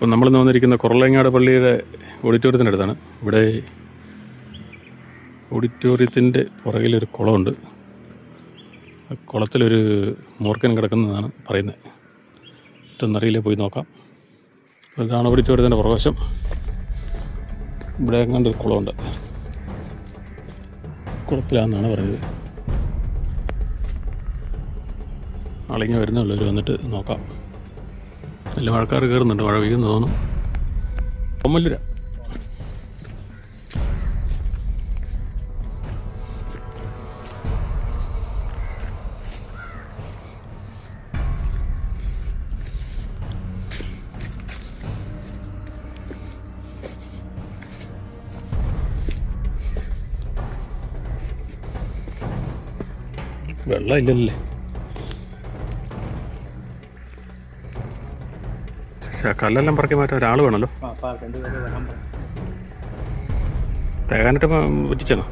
ഇപ്പം നമ്മളിന്ന് വന്നിരിക്കുന്ന കുറളങ്ങാട് പള്ളിയുടെ ഓഡിറ്റോറിയത്തിൻ്റെ അടുത്താണ്. ഇവിടെ ഓഡിറ്റോറിയത്തിൻ്റെ പുറകിലൊരു കുളമുണ്ട്. ആ കുളത്തിലൊരു മൂർഖൻ കിടക്കുന്നതാണ് പറയുന്നത്. മറ്റൊന്നറിയില്ല, പോയി നോക്കാം. ഇതാണ് ഓഡിറ്റോറിയത്തിൻ്റെ പുറവശം. ഇവിടെ കണ്ടൊരു കുളമുണ്ട്, കുളത്തിലാണെന്നാണ് പറയുന്നത്. ആളിങ്ങ് വരുന്നുള്ളവർ വന്നിട്ട് നോക്കാം. നല്ല മഴക്കാർ കയറുന്നുണ്ട്, മഴ പെയ്യുന്നു തോന്നുന്നു. കൊമ്മല്ലൂര വെള്ളം ഇല്ലല്ലേ. പക്ഷെ കല്ലെല്ലാം പറക്കി മാറ്റാൻ ഒരാൾ വേണമല്ലോ. തേകാനിട്ട് പറ്റിച്ചാണോ?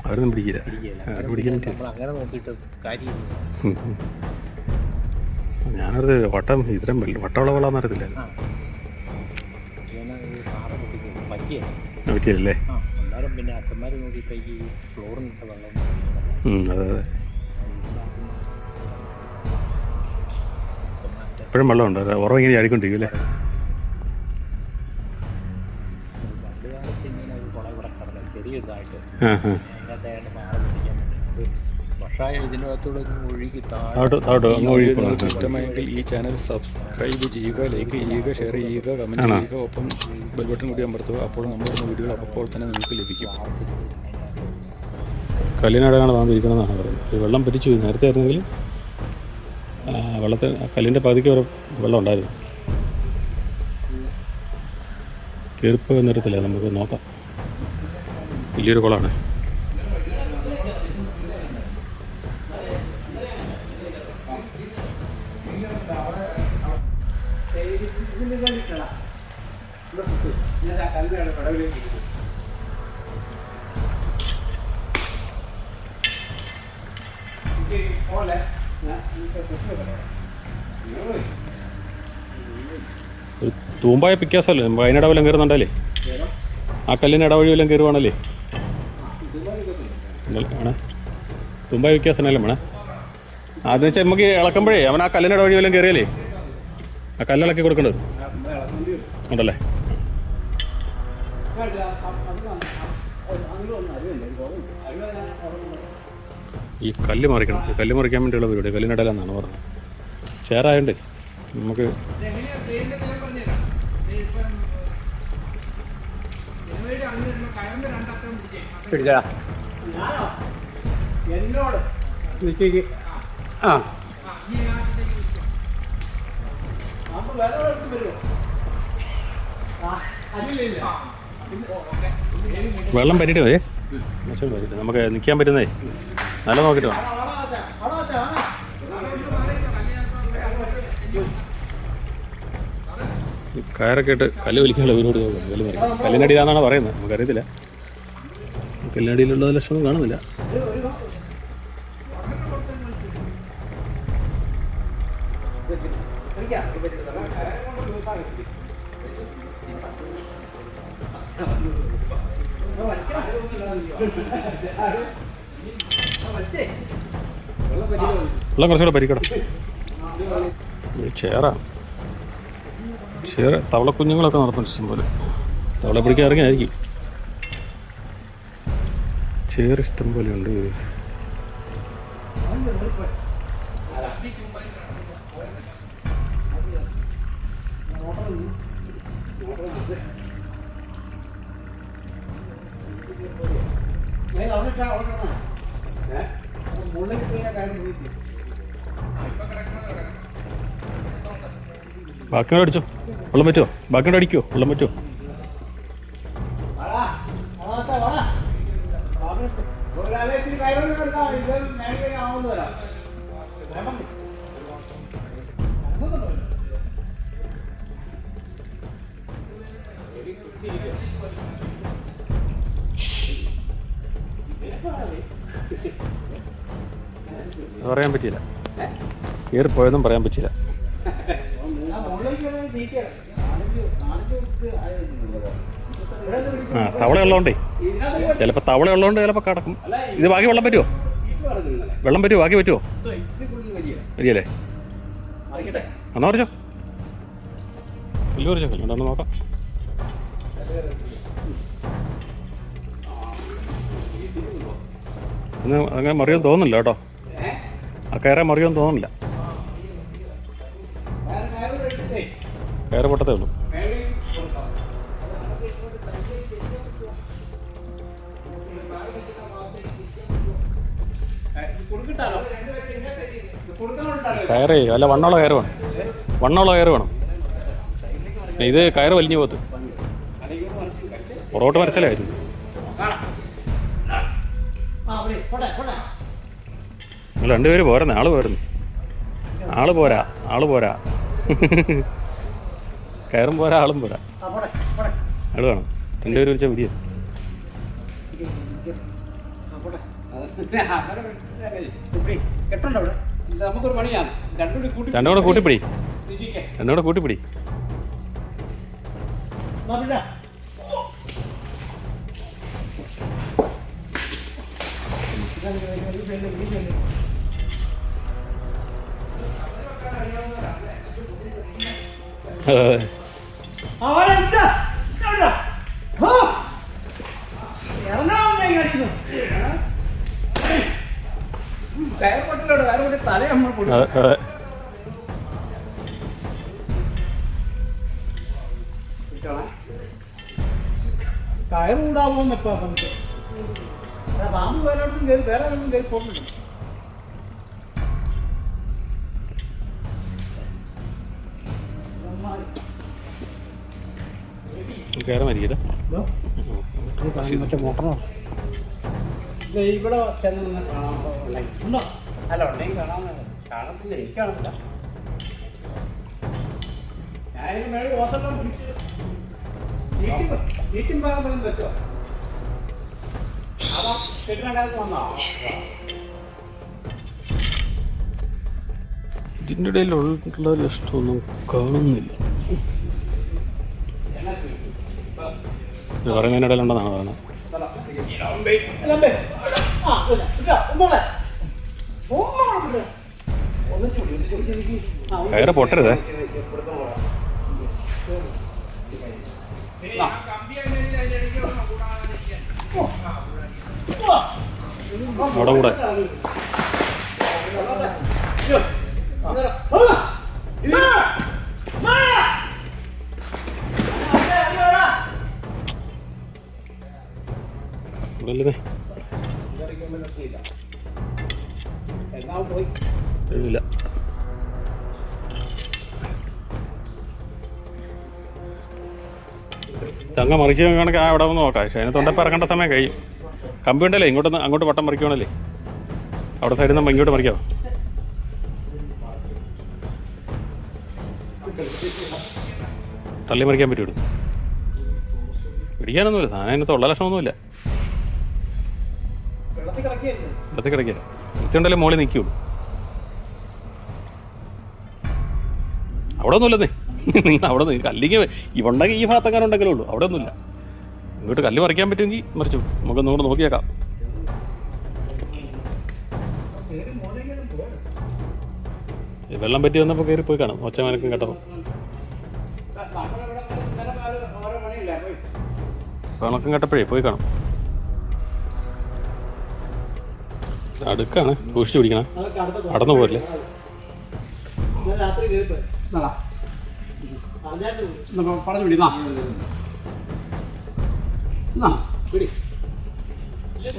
അവരൊന്നും പിടിക്കില്ല. ഞാനത് വട്ടം ഇത്രയും വട്ടമുള്ള വെള്ളമെന്ന് അറിയത്തില്ല. പറ്റിയല്ലേ? പിന്നെ അച്ഛന്മാർ നോക്കിയപ്പോഴേക്ക് ഫ്ലോറിനിട്ട വെള്ളം. അതെ അതെ, എപ്പോഴും വെള്ളമുണ്ട്. ഉറവ് ഇങ്ങനെ ചാടിക്കൊണ്ടിരിക്കും അല്ലേ? ഇഷ്ടമായെങ്കിൽ ഈ ചാനൽ സബ്സ്ക്രൈബ് ചെയ്യുക, ലൈക്ക് ചെയ്യുക, ഷെയർ ചെയ്യുക, കമൻറ്റ് ചെയ്യുക, ഒപ്പം ബെൽ ബട്ടൺ കൂടി അമർത്തുക. അപ്പോൾ നമ്മുടെ വീഡിയോകൾ അപ്പോൾ തന്നെ നിങ്ങൾക്ക് ലഭിക്കും. കല്ലിനടയാണ് താന്നിരിക്കണമെന്നാണ് പറയുന്നത്. ഈ വെള്ളം പറ്റിച്ചു. നേരത്തെ ആയിരുന്നെങ്കിൽ വെള്ളത്തിൽ കല്ലിൻ്റെ പകുതിക്ക് വരെ വെള്ളം ഉണ്ടായിരുന്നു. കീർപ്പ് നിരത്തില്ല, നമുക്ക് നോക്കാം. വലിയൊരു കുളമാണ്. ഒരു തൂമ്പായ പിക്കാസല്ലേ, നമുക്ക് അതിനിടവെല്ലാം കയറുന്നുണ്ടല്ലേ? ആ കല്ലിന് ഇടവഴി വല്ലതും കയറുവാണല്ലേ? ആണ് തൂമ്പായ വിക്കാസനല്ലേ വേണേ? അതെന്ന് വെച്ചാൽ നമുക്ക് ഇളക്കുമ്പോഴേ അവൻ ആ കല്ലിന് ഇടവഴി വല്ലതും കയറിയല്ലേ? ആ കല്ലിളക്കി കൊടുക്കേണ്ടി വരും ഉണ്ടല്ലേ? ഈ കല്ല് മറിക്കണം. ഈ കല്ല് മറിക്കാൻ വേണ്ടിയുള്ള പരിപാടി കല്ലിനിടയിലെന്നാണ് പറഞ്ഞത്. ചേറായണ്ടേ നമുക്ക് വെള്ളം പറ്റിയിട്ട് മതി. നമുക്ക് നിൽക്കാൻ പറ്റുന്നേ നല്ല നോക്കിയിട്ട് വേണം. കയറൊക്കെ ഇട്ട് കല്ല് വലിക്കാനുള്ള വീരോട് കല്ല് മറിക്കും. കല്ലിനടിയിലാണെന്നാണ് പറയുന്നത്, നമുക്കറിയത്തില്ല. കല്ലിനടിയിലുള്ള ലക്ഷണം കാണുന്നില്ല. വെള്ളം കുറച്ചുകൂടെ പരിക്കണം. ചേറ തവളക്കുഞ്ഞുങ്ങളൊക്കെ നടത്തുന്നുണ്ട് ഇഷ്ടംപോലെ. തവള പിടിക്കാൻ ഇറങ്ങിയായിരിക്കും. ചേറ് ഇഷ്ടം പോലെ ഉണ്ട്. ബാക്കിയോട് അടിച്ചോ, വെള്ളം പറ്റുമോ? ബാക്കിയോട് അടിക്കുമോ, വെള്ളം പറ്റുമോ? അത് പറയാൻ പറ്റിയില്ല, കയറിപ്പോയതും പറയാൻ പറ്റില്ല. ആ തവള ഉള്ളതുകൊണ്ടേ ചിലപ്പോൾ തവള ഉള്ളതുകൊണ്ട് ചിലപ്പോൾ കടക്കും. ഇത് ബാക്കി വെള്ളം പറ്റുമോ? വെള്ളം പറ്റുമോ? ബാക്കി പറ്റുമോ? വരികയല്ലേ? എന്നാ പറിച്ചോ, വലിയ പറിച്ചോ, കല്ലുണ്ടെന്ന് നോക്കാം. ഇന്ന് അങ്ങനെ മറിയാൻ തോന്നുന്നില്ല കേട്ടോ, ആ കയറെ മറിയാൻ തോന്നുന്നില്ല. കയറ് പൊട്ടത്തേ ഉള്ളൂ. കയറേ അല്ല, വണ്ണമുള്ള കയറ് വേണം, വണ്ണമുള്ള കയറ് വേണം. ഇത് കയറ് വലിഞ്ഞു പോകത്ത്, പുറകോട്ട് മരച്ചല്ലേ ആയിരുന്നു. നിങ്ങൾ രണ്ടുപേര് പോരുന്നേ, ആള് പോരുന്നു, ആള് പോരാ, ആള് പോരാ. കയറും പോരാ, ആളും പോരാ, ആള് വേണം. രണ്ടുപേര് വിളിച്ചാൽ വിടിയ. രണ്ടും കൂടെ കൂട്ടിപ്പിടി, രണ്ടും കൂടെ കൂട്ടിപ്പിടി. കയറുണ്ടാവുമെന്ന് എപ്പോ പാമ്പ് വേലോട്ടും കയറി വേറെ കയറി പോകുന്നുണ്ട്. കയറാൻ മരിക്കില്ല, മറ്റേ മോട്ടറോ ഇവിടെ ചെന്ന് കാണാൻ അല്ല ഉണ്ടെങ്കിൽ കാണാൻ കാണത്തില്ല, എനിക്ക് കാണത്തില്ല. ഞാനിത് മേളിൽ ഓസെല്ലാം വീട്ടിൻ ഭാഗം വെച്ചോ, അതാ കെട്ടിനാണ്ടാക്കി വന്നോ. ഇതിൻ്റെ ഇടയിലുള്ള ലക്ഷമൊന്നും കാണുന്നില്ല. പറയുന്നതിനിടയിലുണ്ടെന്നാണ് പറയുന്നത്. കയറ് പൊട്ടരുതേ. അവിടെ കൂടെ ഇല്ല. ചങ്ങ മറിച്ച് കണക്ക് അവിടെ ഒന്ന് നോക്കാം. പക്ഷേ അതിന് തൊണ്ടപ്പം ഇറക്കേണ്ട സമയം കഴിയും. കമ്പി ഉണ്ടല്ലേ, അങ്ങോട്ട് വട്ടം മറിക്കണല്ലേ, അവിടെ സൈഡിൽ നിന്ന് ഇങ്ങോട്ട് മറിക്കാമോ? തള്ളി മറിക്കാൻ പറ്റും. പിടിക്കാനൊന്നുമില്ല, സാധനം അതിനകത്ത് ഉള്ള ലക്ഷണമൊന്നുമില്ല. വെള്ളത്തിൽ കിടക്കില്ല, ഇച്ചുണ്ടല്ലേ മോളിൽ നിൽക്കുള്ളൂ. അവിടെ ഒന്നുമില്ലെന്നേ, നിങ്ങൾ അവിടെ നിന്ന് കല്ലിക്ക് ഇവുണ്ടെങ്കിൽ ഈ ഭാഗത്തെങ്ങാനും ഉണ്ടെങ്കിലേ ഉള്ളൂ, അവിടെ ഒന്നുമില്ല. ഇങ്ങോട്ട് കല്ല് മറിക്കാൻ പറ്റുമെങ്കിൽ മറിച്ചു, നമുക്കൊന്നുകൂടെ നോക്കിയേക്കാം. വെള്ളം പറ്റി വന്നപ്പോൾ കയറി പോയി കാണും, ഒച്ചമാനക്കും കേട്ടപ്പോൾ. കണക്കും കേട്ടപ്പോഴേ പോയി കാണും. അടുക്കാണ്, സൂക്ഷിച്ചു പിടിക്കണം, അടന്നു പോരല്ലേ. പറഞ്ഞു വിടി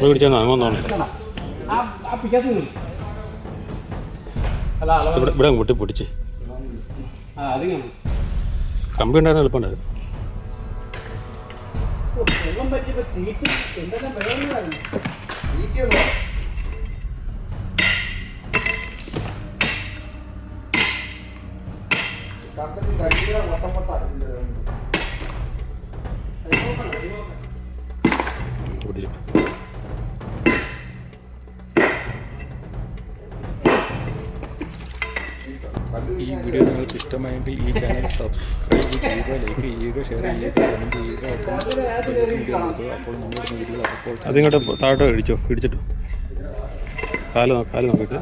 പിടിച്ചാൽ അങ്ങോന്നോന്നില്ല. ഇവിടെ പൊട്ടി പൊട്ടിച്ച് കമ്പി ഉണ്ടായിരുന്നു, എളുപ്പമുണ്ടായിരുന്നു. ഈ വീഡിയോ നിങ്ങൾക്ക് ഇഷ്ടമായെങ്കിൽ ഈ ചാനൽ സബ്സ്ക്രൈബ് ചെയ്യുക, ലൈക്ക് ചെയ്യുക, ഷെയർ ചെയ്യുക, കമൻറ്റ് ചെയ്യുക, ഒപ്പം വീഡിയോ അമർത്തുക. അപ്പോൾ നമ്മളിടുന്ന വീഡിയോ അപ്പോൾ അതിങ്ങോട്ട് താഴോട്ട് ഇടിച്ചിട്ടു കാല് നോക്കിയിട്ട്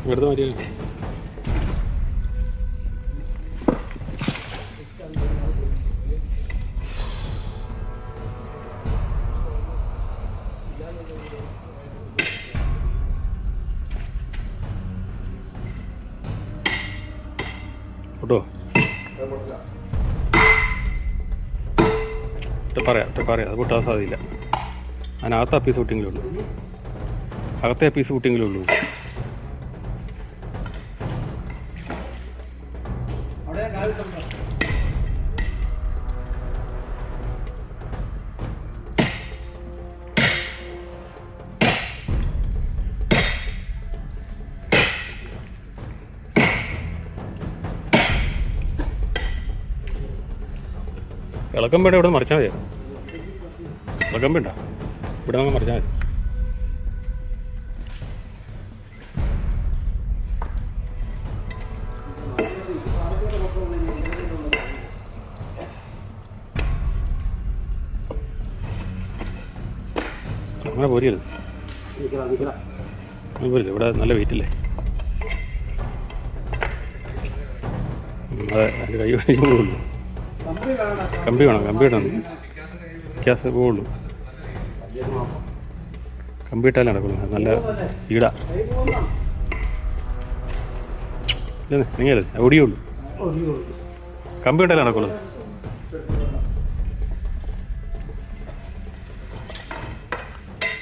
വെറുതെ മാറ്റി കേട്ടോ. പറയാം അത് പൊട്ടാൻ സാധ്യതയില്ല. അതിനകത്ത് പീസ് കൂട്ടിയെങ്കിലേ ഉള്ളൂ, അകത്തെ പീസ് കൂട്ടിയെങ്കിലേ ഉള്ളൂ. ഇളക്കം വേണ്ട ഇവിടെ മറിച്ചാൽ മതി. ഇളക്കം വേണ്ട ഇവിടെ നമുക്ക് മറിച്ചാൽ മതി. അങ്ങനെ പോരിയല്ലോ, അങ്ങനെ പോരില്ല. ഇവിടെ നല്ല വെയിറ്റില്ലേ. അതെ, അതിൻ്റെ കൈ പോകുള്ളൂ. കമ്പി വേണം ഗ്യാസ് പോകുള്ളൂ. കമ്പി ഇട്ടാലേ നടക്കുള്ളൂ. നല്ല ഈടാ നീങ്ങല്ലേ, ഓടിയുള്ളൂ. കമ്പി ഇട്ടാലേ നടക്കുള്ളൂ.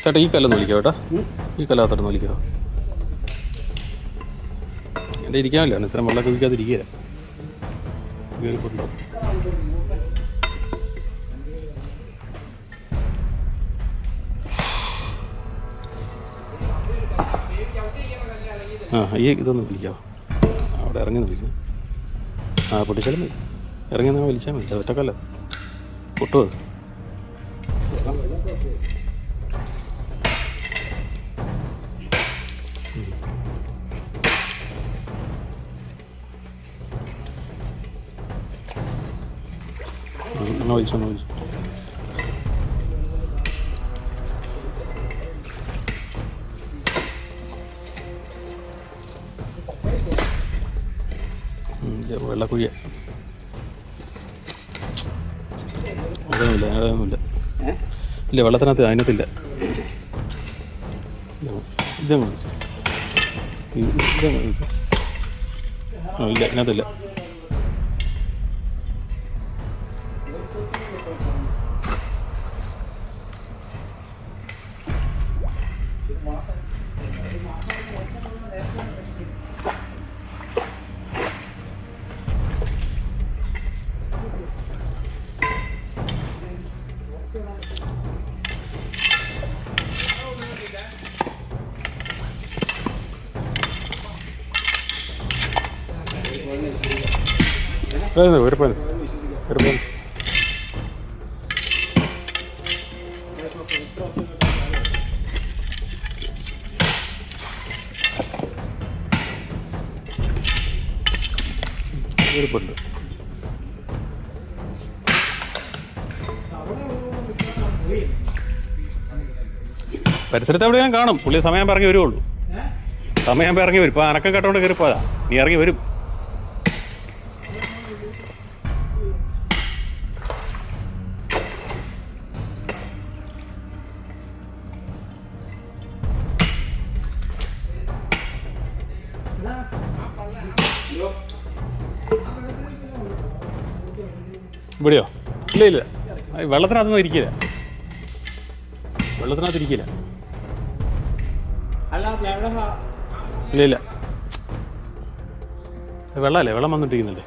ചേട്ടാ ഈ കല്ലൊന്ന് വിളിക്കാം കേട്ടോ, ഈ കല്ലാത്തോട്ടൊന്ന് വിളിക്കാമോ? എൻ്റെ ഇരിക്കാമല്ലോ, ഇത്രയും വെള്ളമൊക്കെ വിൽക്കാതിരിക്കുക. കയറിപ്പോട്ടുണ്ടാവും. ഈ ഇതൊന്ന് വിളിക്കാമോ? അവിടെ ഇറങ്ങി വിളിച്ചു. പൊട്ടിച്ചാലും മതി, ഇറങ്ങി നമ്മൾ വിളിച്ചാൽ മതി. ഒറ്റക്കല്ല പൊട്ടുമോ? വിളിച്ചു വെള്ളക്കുഴിയ അതൊന്നുമില്ല ഇല്ല, വെള്ളത്തിനകത്ത് അതിനകത്തില്ല. ഇല്ല, അതിനകത്തില്ല. ഒരുപാട് പരിസരത്ത് എവിടെ ഞാൻ കാണും. പുള്ളി സമയം ഇറങ്ങി വരുവുള്ളൂ. സമയം ഇറങ്ങി വരും. ഇപ്പം അനക്കം കേട്ടോണ്ട് കയറിപ്പോയതാ. നീ ഇറങ്ങി വരും. ഇവിടെയോ? ഇല്ല, വെള്ളത്തിനകത്തൊന്നും ഇരിക്കില്ല. ഇല്ല, വെള്ളമല്ലേ, വെള്ളം വന്നിട്ടിരിക്കുന്നില്ലേ?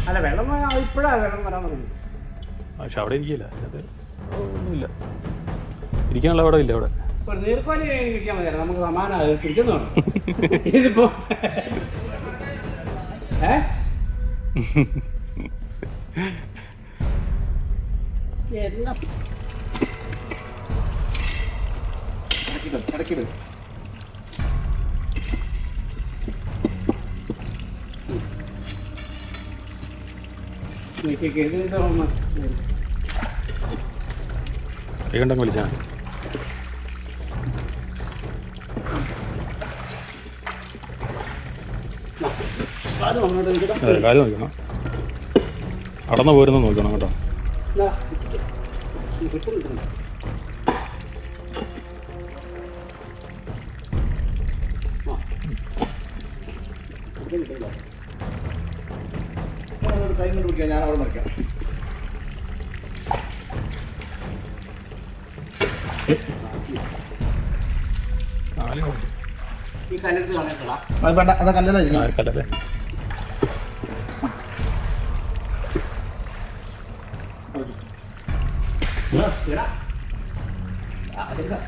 അല്ല, വെള്ളം ഇപ്പോഴാണ് വെള്ളം വരാൻ തുടങ്ങി. പക്ഷെ അവിടെ ഇരിക്കില്ല. അത് ഒന്നുമില്ല, ഇരിക്കാനുള്ള അവിടെ ഇല്ല. അവിടെ നീർക്കോലി കിട്ടിയാൽ മതിയായിരുന്നു, നമുക്ക് സമാനമാണ്. തിരിച്ചെന്ന് ഇതിപ്പോ എല്ലാം ഇടയ്ക്കിട് കൈ കണ്ടങ്ങ് വലിച്ചാൽ അതെ കാര്യം നോക്കണം. അടന്നു പോരുന്ന നോക്കണം കേട്ടോ. കൈ കൊണ്ട് പിടിക്കാം, ഞാൻ അവിടെ നിൽക്കാം. ഈ കല്ലെടുത്ത് കളയട്ടടാ. അത് വേണ്ട, അതാ കല്ലല്ല കല്ലല്ലേ എടാ. അതെന്താ?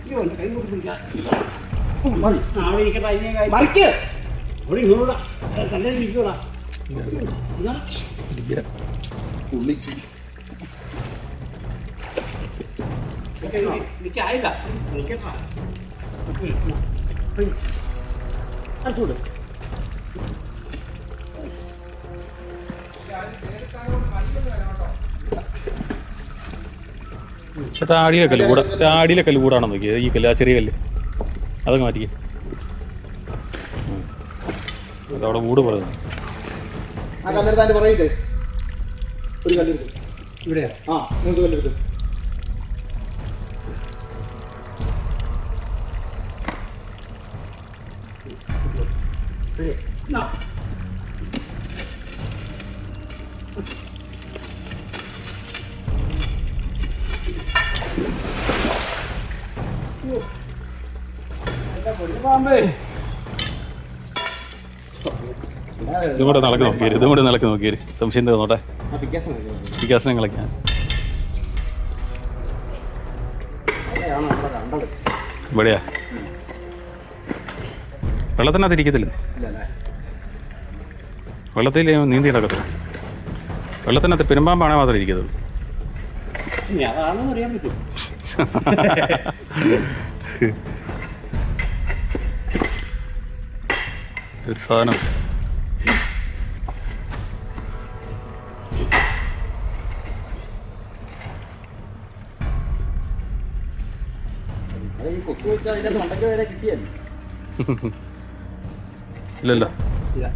ഈ ഒന്ന് കൈ കൊണ്ട് പിടിക്കാം. അവിടെ ഇരിക്കട്ടെ, അതിനെ കാര്യം. മറിക്ക്. അവിടെ ഇങ്ങോട്ടാ കല്ലേൽ ഇരിക്കൂടാ. എനിക്കായില്ല, നിൽക്കട്ടാ. അതൂടെ ചേട്ടാ ആടിയിലെ കല്ല് കൂടെ, ആടിയിലെ കല്ല് കൂടാണോ നോക്കിയത്? ഈ കല്ല്, ആ ചെറിയ കല്ല് അതൊക്കെ മാറ്റിക്കേ. അതവിടെ കൂട് പറയുന്നു. ആ കല്ലെടുത്ത് അതിന്റെ പുറകിട്ട് ഒരു കല്ലെടുത്ത്. ഇവിടെയാ? ആ, നിങ്ങൾക്ക് കല്ലെടുത്ത്. ഇതും കൂടെ നടക്ക് നോക്കിയത്, ഇതും കൂടെ നടക്ക് നോക്കിയത്. സംശയം തോന്നോട്ടെ. വികാസനം കളിക്കാൻ ഇവിടെയാ വെള്ളത്തിനകത്ത് ഇരിക്കത്തില്ല. വെള്ളത്തിൽ നീന്തി നടക്കത്തില്ല. വെള്ളത്തിനകത്ത് പെരുമ്പാമ്പാണെ മാത്രമേ ഇരിക്കത്തുള്ളൂ. അതാണെന്ന് അറിയാൻ പറ്റും. ഒരു സാധനം കൊക്കി വെച്ചാൽ അതിന്റെ തൊണ്ടയ്ക്ക് വരെ കിട്ടിയല്ലേ? ഇല്ലല്ലോ. ഇല്ല.